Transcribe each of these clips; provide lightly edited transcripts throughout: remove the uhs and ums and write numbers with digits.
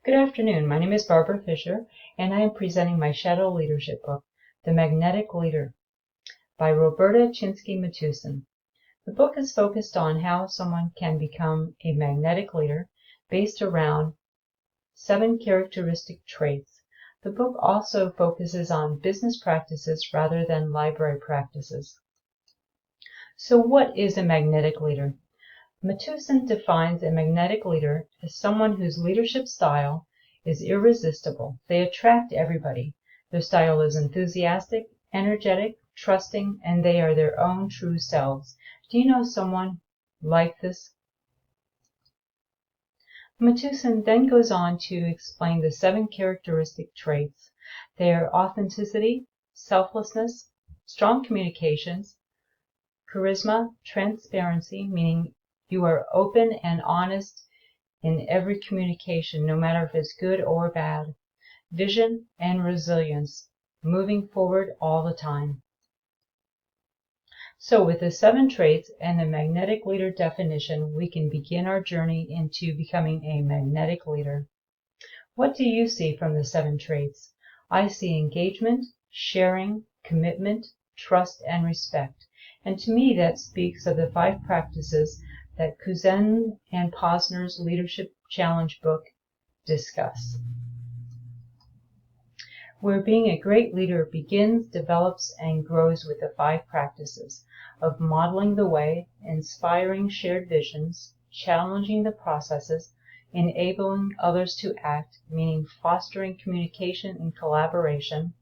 Good afternoon. My name is Barbara Fischer, and I am presenting my Shadow Leadership book, The Magnetic Leader, by Roberta Chinsky-Matuson. The book is focused on how someone can become a magnetic leader based around 7 characteristic traits. The book also focuses on business practices rather than library practices. So what is a magnetic leader? Matuson defines a magnetic leader as someone whose leadership style is irresistible. They attract everybody. Their style is enthusiastic, energetic, trusting, and they are their own true selves. Do you know someone like this? Matuson then goes on to explain the 7 characteristic traits. They are authenticity, selflessness, strong communications, charisma, transparency, meaning you are open and honest in every communication, no matter if it's good or bad. Vision and resilience, moving forward all the time. So with the 7 traits and the magnetic leader definition, we can begin our journey into becoming a magnetic leader. What do you see from the 7 traits? I see engagement, sharing, commitment, trust, and respect. And to me, that speaks of the 5 practices that Kuzen and Posner's Leadership Challenge book discuss. Where being a great leader begins, develops, and grows with the 5 practices of modeling the way, inspiring shared visions, challenging the processes, enabling others to act, meaning fostering communication and collaboration,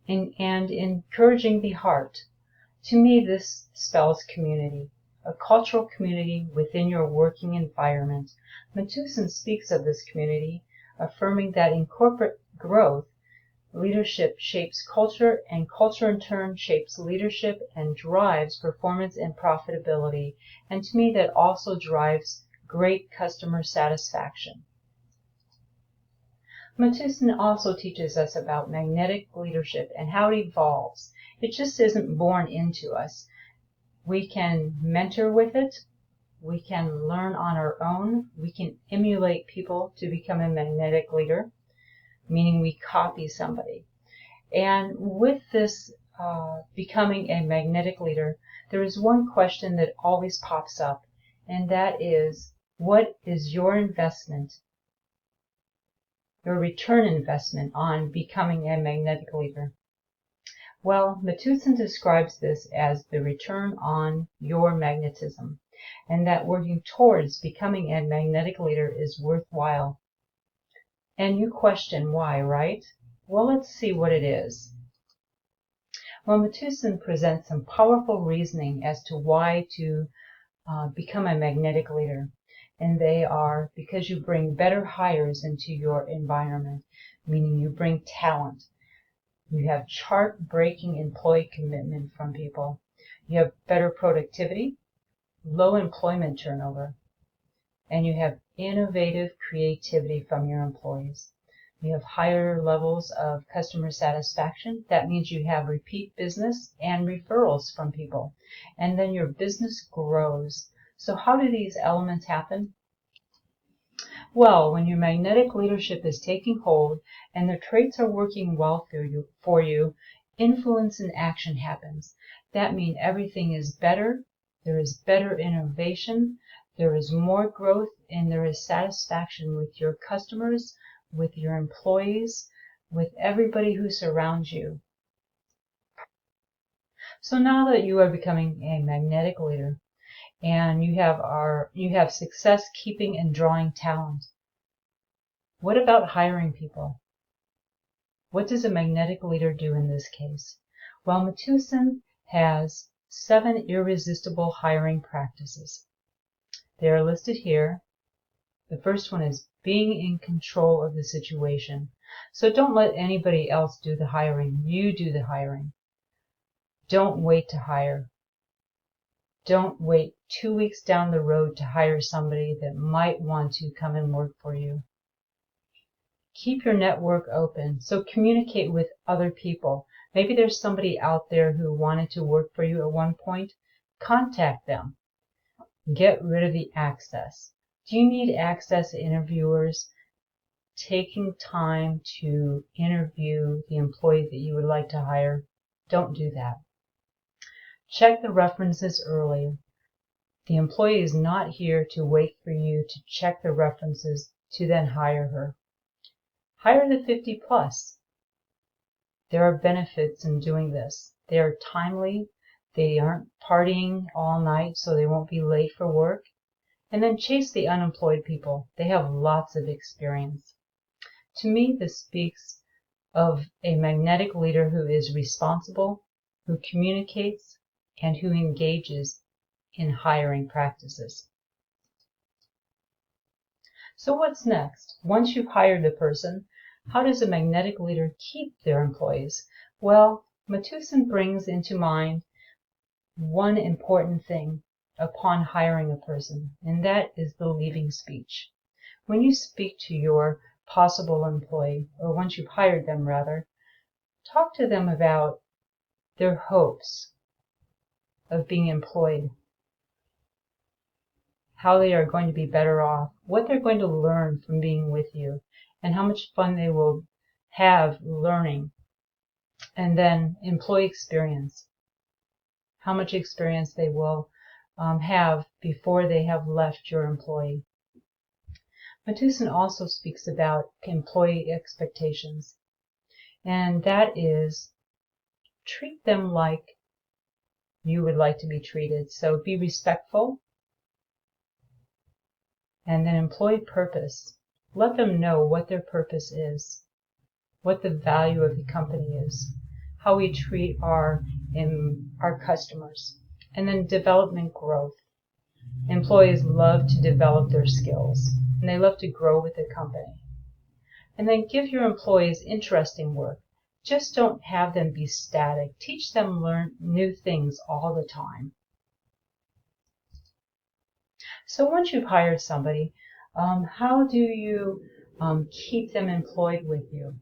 and encouraging the heart. To me, this spells community, a cultural community within your working environment. Matuson speaks of this community, affirming that in corporate growth, leadership shapes culture, and culture in turn shapes leadership and drives performance and profitability. And to me, that also drives great customer satisfaction. Matuson also teaches us about magnetic leadership and how it evolves. It just isn't born into us. We can mentor with it. We can learn on our own. We can emulate people to become a magnetic leader, meaning we copy somebody. And with this becoming a magnetic leader, there is one question that always pops up, and that is, what is your investment, your return investment on becoming a magnetic leader? Well, Matuson describes this as the return on your magnetism, and that working towards becoming a magnetic leader is worthwhile. And you question why, right? Well, let's see what it is. Well, Matuson presents some powerful reasoning as to why to become a magnetic leader. And they are because you bring better hires into your environment, meaning you bring talent. You have chart-breaking employee commitment from people. You have better productivity, low employment turnover, and you have innovative creativity from your employees. You have higher levels of customer satisfaction. That means you have repeat business and referrals from people. And then your business grows. So how do these elements happen? Well, when your magnetic leadership is taking hold and the traits are working well for you, influence and action happens. That means everything is better. There is better innovation. There is more growth, and there is satisfaction with your customers, with your employees, with everybody who surrounds you. So now that you are becoming a magnetic leader and you have success keeping and drawing talent, what about hiring people? What does a magnetic leader do in this case? Well, Matuson has 7 irresistible hiring practices. They are listed here. The first one is being in control of the situation. So don't let anybody else do the hiring. You do the hiring. Don't wait to hire. Don't wait 2 weeks down the road to hire somebody that might want to come and work for you. Keep your network open. So communicate with other people. Maybe there's somebody out there who wanted to work for you at one point. Contact them. Get rid of the access. Do you need access interviewers? taking time to interview the employee that you would like to hire, don't do that. Check the references early. The employee is not here to wait for you to check the references to then hire her. Hire the 50 plus. There are benefits in doing this. They are timely. They aren't partying all night, so they won't be late for work. And then chase the unemployed people. They have lots of experience. To me, this speaks of a magnetic leader who is responsible, who communicates, and who engages in hiring practices. So what's next? Once you've hired the person, how does a magnetic leader keep their employees? Well, Matusan brings into mind one important thing upon hiring a person, and that is the leaving speech. When you speak to your possible employee, or once you've hired them rather, talk to them about their hopes of being employed, how they are going to be better off, what they're going to learn from being with you, and how much fun they will have learning. And then employee experience, how much experience they will have before they have left your employee. Matusan also speaks about employee expectations, and that is treat them like you would like to be treated. So be respectful. And then employee purpose. Let them know what their purpose is, what the value of the company is, how we treat our customers. And then development growth. Employees love to develop their skills, and they love to grow with the company. And then give your employees interesting work. Just don't have them be static. Teach them learn new things all the time. So once you've hired somebody, how do you keep them employed with you?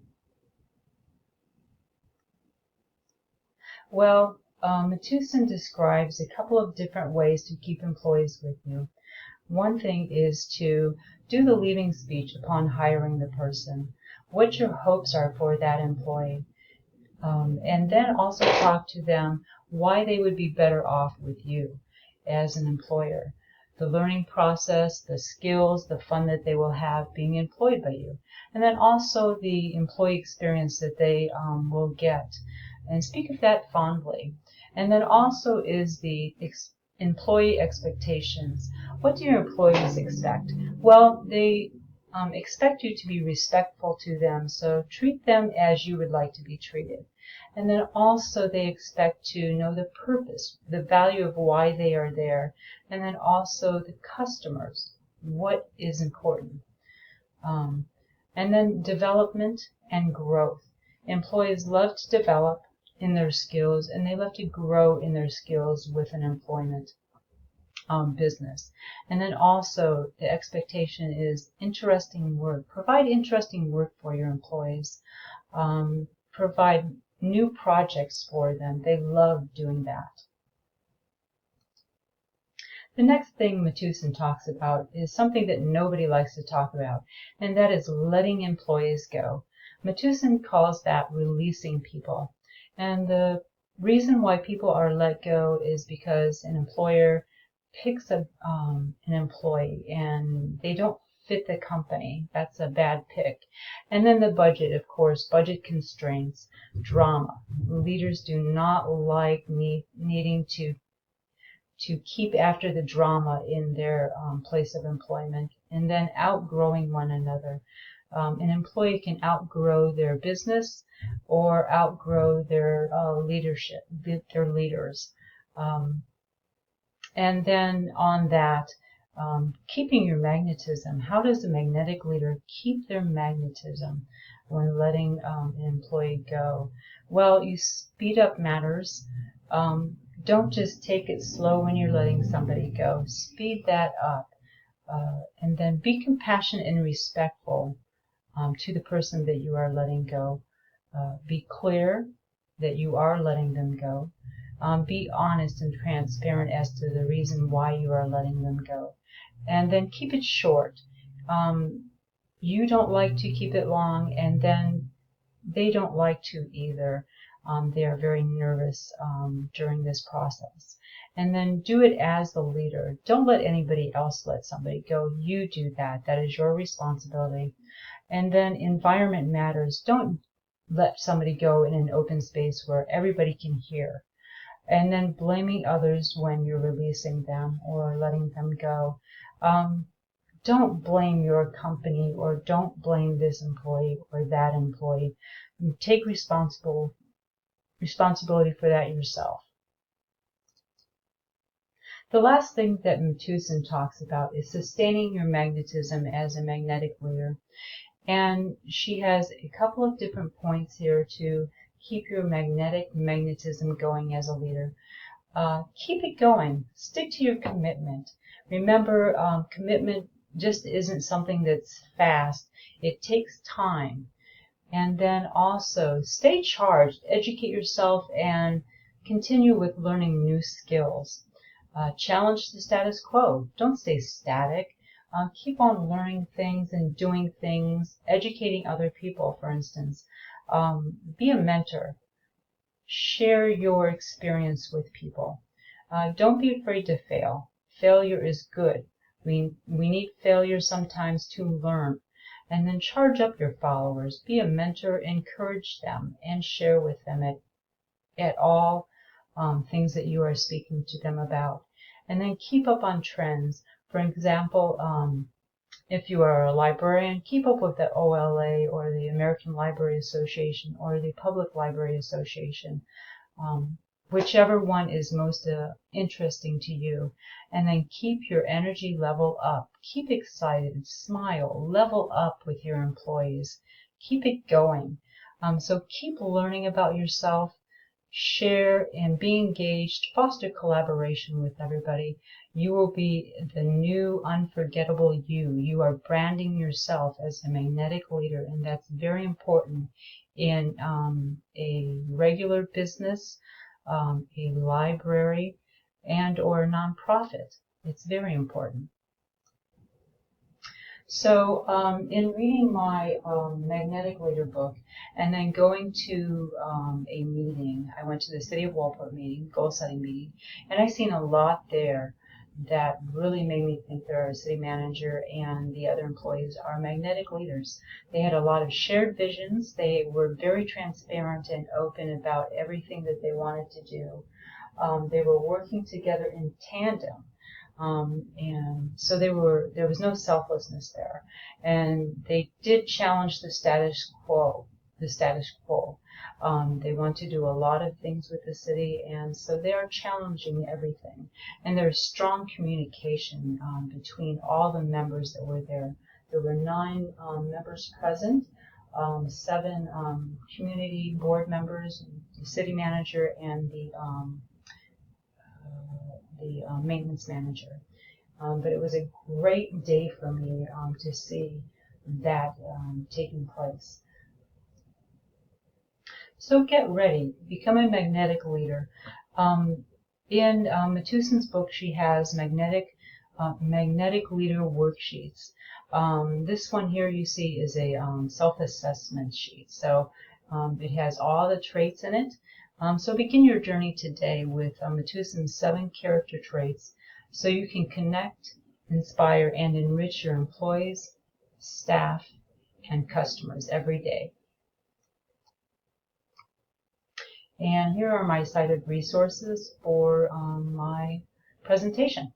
Well, Matusan describes a couple of different ways to keep employees with you. One thing is to do the leaving speech upon hiring the person, what your hopes are for that employee, and then also talk to them why they would be better off with you as an employer. The learning process, the skills, the fun that they will have being employed by you, and then also the employee experience that they will get. And speak of that fondly. And then also is the employee expectations. What do your employees expect? Well, they expect you to be respectful to them, so treat them as you would like to be treated. And then also they expect to know the purpose, the value of why they are there, and then also the customers, what is important. And then development and growth. Employees love to develop in their skills, and they love to grow in their skills with an employment business. And then also the expectation is interesting work. Provide interesting work for your employees. Provide new projects for them. They love doing that. The next thing Matusan talks about is something that nobody likes to talk about, and that is letting employees go. Matusan calls that releasing people. And the reason why people are let go is because an employer picks an employee and they don't fit the company. That's a bad pick. And then the budget, of course, budget constraints, drama. Leaders do not like needing to keep after the drama in their place of employment, and then outgrowing one another. An employee can outgrow their business or outgrow their leadership, their leaders. And then on that, keeping your magnetism. How does a magnetic leader keep their magnetism when letting an employee go? Well, you speed up matters. Don't just take it slow when you're letting somebody go. Speed that up. And then be compassionate and respectful to the person that you are letting go. Be clear that you are letting them go. Be honest and transparent as to the reason why you are letting them go. And then keep it short. You don't like to keep it long, and then they don't like to either. They are very nervous during this process. And then do it as the leader. Don't let anybody else let somebody go. You do that. That is your responsibility. And then environment matters. Don't let somebody go in an open space where everybody can hear. And then blaming others when you're releasing them or letting them go. Don't blame your company, or don't blame this employee or that employee. Take responsibility for that yourself. The last thing that Matusan talks about is sustaining your magnetism as a magnetic leader. And she has a couple of different points here to keep your magnetism going as a leader. Keep it going. Stick to your commitment. Remember, commitment just isn't something that's fast. It takes time. And then also stay charged, educate yourself, and continue with learning new skills. Challenge the status quo. Don't stay static. Keep on learning things and doing things, educating other people, for instance. Be a mentor. Share your experience with people. Don't be afraid to fail. Failure is good. We need failure sometimes to learn. And then charge up your followers. Be a mentor, encourage them, and share with them at all things that you are speaking to them about. And then keep up on trends. For example, if you are a librarian, keep up with the OLA or the American Library Association or the Public Library Association, whichever one is most interesting to you. And then keep your energy level up. Keep excited, smile, level up with your employees. Keep it going. So keep learning about yourself. Share and be engaged, foster collaboration with everybody. You will be the new unforgettable you. You are branding yourself as a magnetic leader, and that's very important in a regular business, a library, and or a nonprofit. It's very important. So in reading my Magnetic Leader book and then going to a meeting, I went to the City of Walport meeting, goal setting meeting, and I seen a lot there that really made me think that our city manager and the other employees are magnetic leaders. They had a lot of shared visions. They were very transparent and open about everything that they wanted to do. They were working together in tandem. And so there was no selflessness there, and they did challenge the status quo. They want to do a lot of things with the city, and so they are challenging everything. And there's strong communication between all the members that were there. There were 9 members present, 7 community board members, the city manager, and the maintenance manager. But it was a great day for me to see that taking place. So get ready, become a magnetic leader. In Matusan's book, she has magnetic leader worksheets. This one here you see is a self-assessment sheet. So it has all the traits in it. So begin your journey today with Matusan's 7 character traits so you can connect, inspire, and enrich your employees, staff, and customers every day. And here are my cited resources for my presentation.